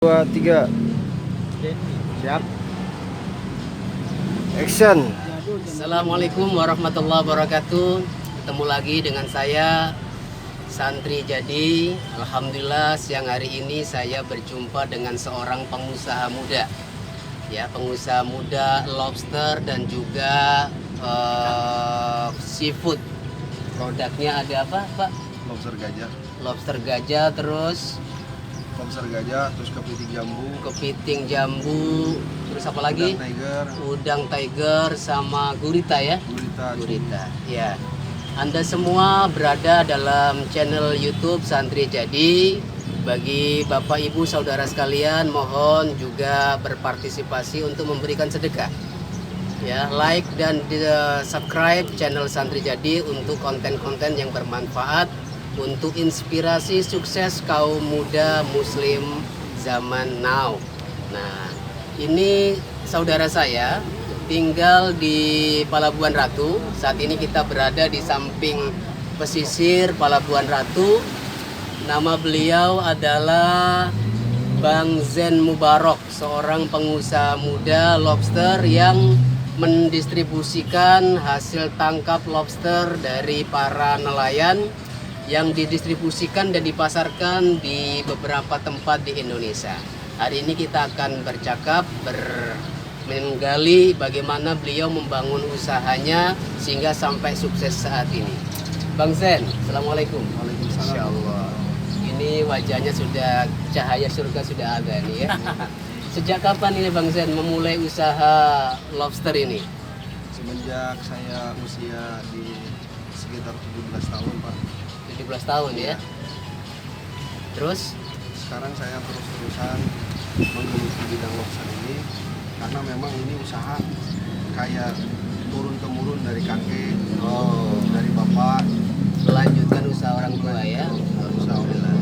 Dua, tiga, siap, action. Assalamualaikum warahmatullahi wabarakatuh. Ketemu lagi dengan saya Santri Jadi. Alhamdulillah siang hari ini saya berjumpa dengan seorang pengusaha muda. Ya, pengusaha muda lobster dan juga seafood. Produknya ada apa, Pak? Lobster gajah, Lobster gajah, terus terus kepiting jambu, terus apa lagi? udang tiger, Udang tiger sama gurita ya. gurita. Gurita. Ya. Anda semua berada dalam channel YouTube Santri Jadi. Bagi Bapak Ibu Saudara sekalian, mohon juga berpartisipasi untuk memberikan sedekah. Ya, like dan subscribe channel Santri Jadi untuk konten-konten yang bermanfaat untuk inspirasi sukses kaum muda muslim zaman now. Nah, ini saudara saya tinggal di Palabuhan Ratu. Saat ini kita berada di samping pesisir Palabuhan Ratu. Nama beliau adalah Bang Zen Mubarok, seorang pengusaha muda lobster yang mendistribusikan hasil tangkap lobster dari para nelayan yang didistribusikan dan dipasarkan di beberapa tempat di Indonesia. Hari ini kita akan bercakap, menggali bagaimana beliau membangun usahanya sehingga sampai sukses saat ini. Bang Zen, Assalamualaikum. Waalaikumsalam. Insya Allah. Ini wajahnya sudah, cahaya surga sudah ada nih ya. Sejak kapan ini Bang Zen memulai usaha lobster ini? Semenjak saya usia di sekitar 17 tahun, Pak. 17 tahun ya. Terus Sekarang saya terus-terusan menggeluti bidang lobster ini karena memang ini usaha kayak turun-temurun dari kakek, dari bapak, melanjutkan usaha orang tua ya. usaha online.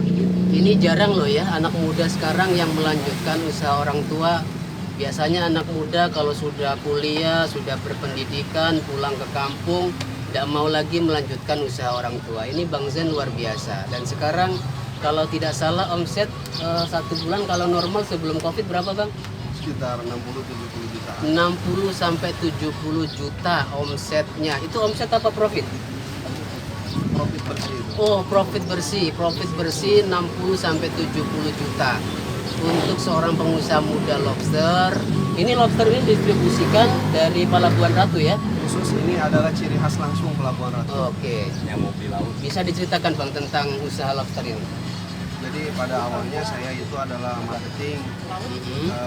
Ini jarang loh ya anak muda sekarang yang melanjutkan usaha orang tua. Biasanya anak muda kalau sudah kuliah, sudah berpendidikan, pulang ke kampung, tidak mau lagi melanjutkan usaha orang tua. Ini Bang Zen luar biasa. Dan sekarang kalau tidak salah omset satu bulan kalau normal sebelum Covid berapa Bang? Sekitar 60-70 juta. 60 sampai 70 juta omsetnya. Itu omset apa profit? Profit bersih itu. Oh, profit bersih 60 sampai 70 juta untuk seorang pengusaha muda lobster. Ini lobster ini distribusikan dari Palabuhan Ratu ya. Khusus ini adalah ciri khas langsung Pelabuhan Ratu. Oke. Yang mau di laut. Bisa diceritakan Bang tentang usaha lobster ini? Jadi pada awalnya saya itu adalah marketing.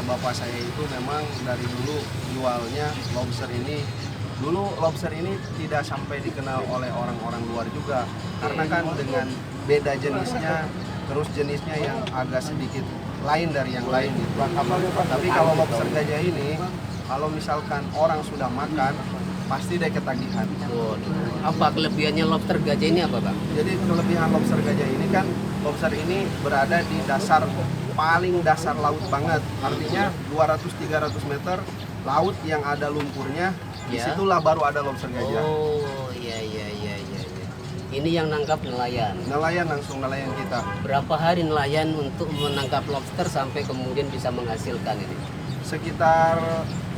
Bapak saya itu memang dari dulu jualnya lobster ini. Dulu lobster ini tidak sampai dikenal oleh orang-orang luar juga. Karena kan dengan beda jenisnya, terus jenisnya yang agak sedikit lain dari yang lain gitu. Tapi kalau lobster gajah ini, kalau misalkan orang sudah makan, pasti dia ketagihan. Apa kelebihannya lobster gajah ini apa Bang? Jadi kelebihan lobster gajah ini kan, lobster ini berada di dasar, paling dasar laut banget. Artinya 200-300 meter laut yang ada lumpurnya, disitulah baru ada lobster gajah. Oh iya. Ini yang nangkap nelayan. Nelayan langsung nelayan kita. Berapa hari nelayan untuk menangkap lobster sampai kemudian bisa menghasilkan ini? Sekitar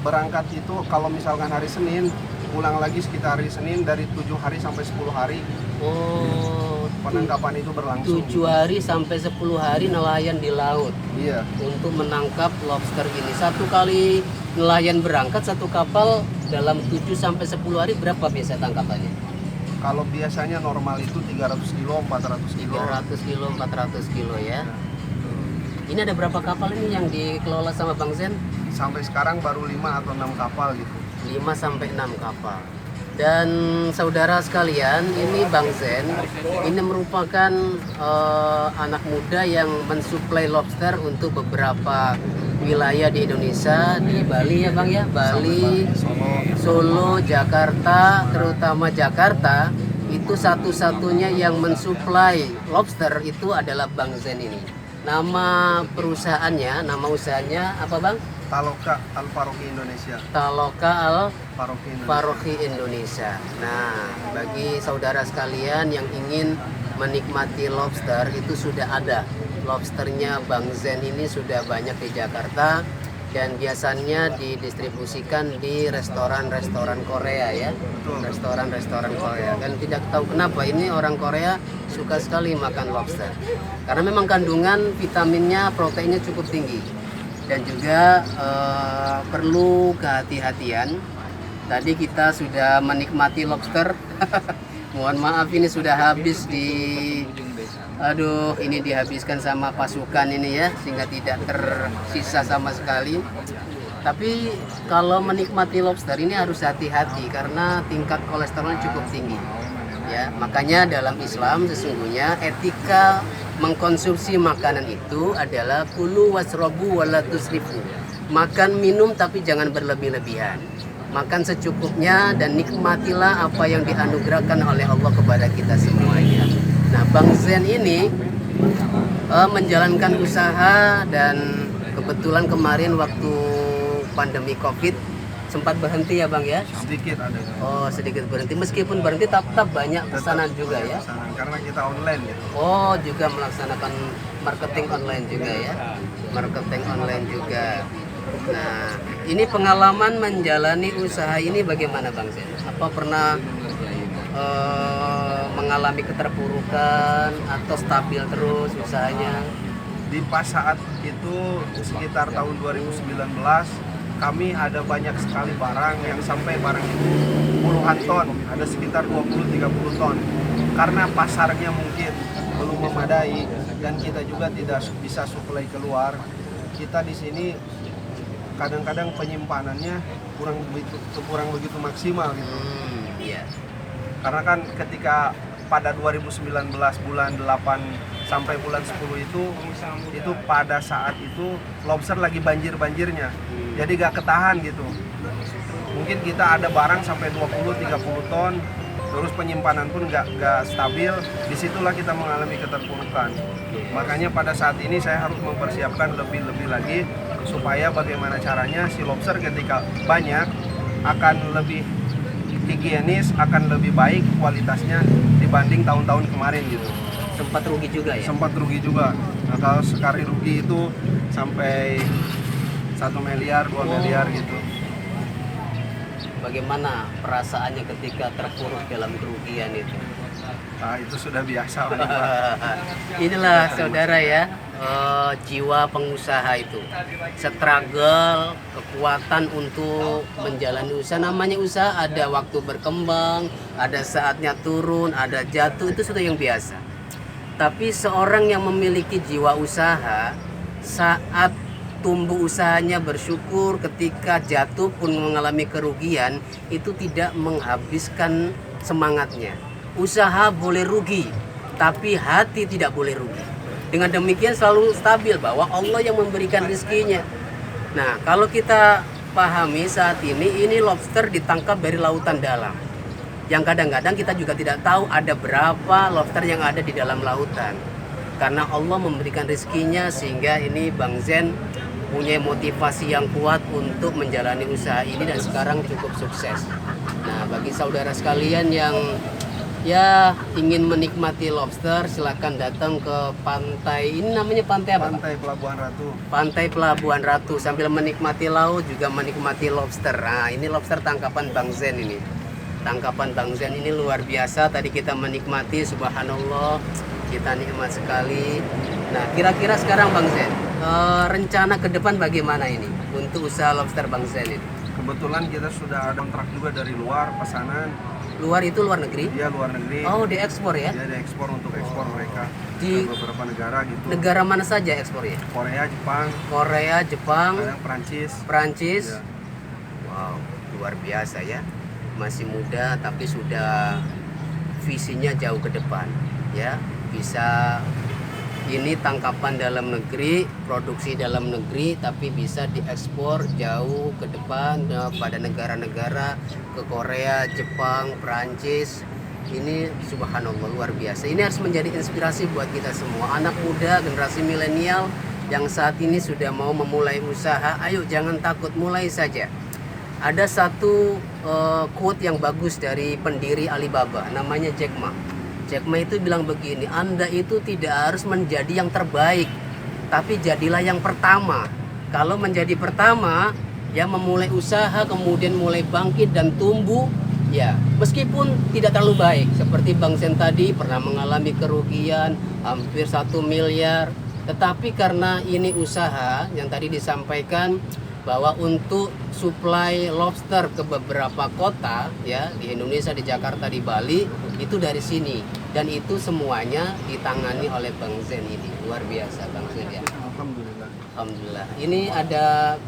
berangkat itu kalau misalkan hari Senin, pulang lagi sekitar hari Senin, dari 7 hari sampai 10 hari. Oh, penangkapan itu berlangsung. 7 hari sampai 10 hari nelayan di laut. Iya. Untuk menangkap lobster ini. Satu kali nelayan berangkat satu kapal dalam 7 sampai 10 hari berapa biasa tangkapannya? Kalau biasanya normal itu 300 kilo, 400 kilo. 300 kilo, 400 kilo ya. Ini ada berapa kapal ini yang dikelola sama Bang Zen? Sampai sekarang baru 5 atau 6 kapal gitu. 5 sampai 6 kapal. Dan saudara sekalian, ini Bang Zen, ini merupakan anak muda yang mensuplai lobster untuk beberapa wilayah di Indonesia, di Bali ya Bang ya, Bali, Solo, Jakarta, terutama Jakarta, itu satu-satunya yang mensuplai lobster itu adalah Bang Zen ini. Nama perusahaannya, nama usahanya apa Bang? Taloka Al Paroki Indonesia. Taloka Al Paroki Indonesia. Paroki Indonesia. Nah, bagi saudara sekalian yang ingin menikmati lobster itu sudah ada lobsternya Bang Zen ini sudah banyak di Jakarta dan biasanya didistribusikan di restoran-restoran Korea ya, restoran-restoran Korea. Dan tidak tahu kenapa ini orang Korea suka sekali makan lobster karena memang kandungan vitaminnya, proteinnya cukup tinggi dan juga perlu kehati-hatian. Tadi kita sudah menikmati lobster. Mohon maaf ini sudah habis ini dihabiskan sama pasukan ini ya, sehingga tidak tersisa sama sekali. Tapi kalau menikmati lobster ini harus hati-hati karena tingkat kolesterol cukup tinggi. Ya, makanya dalam Islam sesungguhnya etika mengkonsumsi makanan itu adalah kulu wasrobu wala tusrifu. Makan minum tapi jangan berlebih-lebihan. Makan secukupnya dan nikmatilah apa yang dianugerahkan oleh Allah kepada kita semuanya. Nah, Bang Zen ini menjalankan usaha dan kebetulan kemarin waktu pandemi Covid sempat berhenti ya Bang ya? Sedikit ada. Oh, sedikit berhenti. Meskipun berhenti tetap banyak pesanan juga ya? Pesanan, karena kita online gitu. Oh, juga melaksanakan marketing online juga ya? Marketing online juga. Nah, ini pengalaman menjalani usaha ini bagaimana Bang Zen? Apa pernah mengalami keterpurukan atau stabil terus usahanya? Di pas saat itu sekitar tahun 2019 kami ada banyak sekali barang yang sampai barang itu puluhan ton, ada sekitar 20-30 ton. Karena pasarnya mungkin belum memadai dan kita juga tidak bisa suplai keluar. Kita di sini kadang-kadang penyimpanannya kurang begitu maksimal gitu. Iya. Karena kan ketika pada 2019 bulan 8 sampai bulan 10 itu pada saat itu lobster lagi banjir-banjirnya. Jadi gak ketahan gitu. Mungkin kita ada barang sampai 20-30 ton, terus penyimpanan pun gak stabil. Disitulah kita mengalami keterpurukan. Makanya pada saat ini saya harus mempersiapkan lebih-lebih lagi supaya bagaimana caranya si lobster ketika banyak akan lebih higienis, akan lebih baik kualitasnya dibanding tahun-tahun kemarin gitu. Sempat rugi juga ya? Sempat rugi juga. Nah, kalau sekali rugi itu sampai 1 miliar, 2 miliar gitu. Bagaimana perasaannya ketika terpuruk dalam kerugian itu? Nah, itu sudah biasa. Inilah saudara ya, jiwa pengusaha itu, struggle, kekuatan untuk menjalani usaha. Namanya usaha ada waktu berkembang, ada saatnya turun, ada jatuh, itu sudah yang biasa. Tapi seorang yang memiliki jiwa usaha, saat tumbuh usahanya bersyukur, ketika jatuh pun mengalami kerugian, itu tidak menghabiskan semangatnya. Usaha boleh rugi, tapi hati tidak boleh rugi. Dengan demikian selalu stabil bahwa Allah yang memberikan rezekinya. Nah, kalau kita pahami saat ini lobster ditangkap dari lautan dalam. Yang kadang-kadang kita juga tidak tahu ada berapa lobster yang ada di dalam lautan. Karena Allah memberikan rezekinya sehingga ini Bang Zen punya motivasi yang kuat untuk menjalani usaha ini dan sekarang cukup sukses. Nah, bagi saudara sekalian yang ya ingin menikmati lobster, silakan datang ke pantai. Ini namanya pantai apa? Pantai Pelabuhan Ratu. Pantai Pelabuhan Ratu, sambil menikmati laut juga menikmati lobster. Nah, ini lobster tangkapan Bang Zen ini. Tangkapan Bang Zen ini luar biasa. Tadi kita menikmati, subhanallah, kita nikmat sekali. Nah, kira-kira sekarang Bang Zen, rencana ke depan bagaimana ini untuk usaha lobster Bang Zen ini? Kebetulan kita sudah ada kontrak juga dari luar, pesanan. Luar itu luar negeri? Iya, luar negeri. Oh, diekspor ya? Dia diekspor untuk ekspor mereka Di ke beberapa negara gitu. negara mana saja ekspornya? Korea, Jepang, Korea, Jepang, kadang Perancis. Perancis. Iya. Wow, luar biasa ya. Masih muda tapi sudah visinya jauh ke depan ya. Bisa ini tangkapan dalam negeri, produksi dalam negeri, tapi bisa diekspor jauh ke depan pada negara-negara, ke Korea, Jepang, Perancis. Ini subhanallah luar biasa. Ini harus menjadi inspirasi buat kita semua, anak muda, generasi milenial yang saat ini sudah mau memulai usaha. Ayo jangan takut, mulai saja. Ada satu quote yang bagus dari pendiri Alibaba, namanya Jack Ma. Jack Ma itu bilang begini, Anda itu tidak harus menjadi yang terbaik, tapi jadilah yang pertama. Kalau menjadi pertama, ya memulai usaha, kemudian mulai bangkit dan tumbuh, ya meskipun tidak terlalu baik. Seperti Bang Sen tadi pernah mengalami kerugian hampir 1 miliar. Tetapi karena ini usaha yang tadi disampaikan, bahwa untuk suplai lobster ke beberapa kota ya di Indonesia, di Jakarta, di Bali, itu dari sini, dan itu semuanya ditangani oleh Bang Zen ini. Luar biasa Bang Zen ya. Alhamdulillah. Alhamdulillah. Ini ada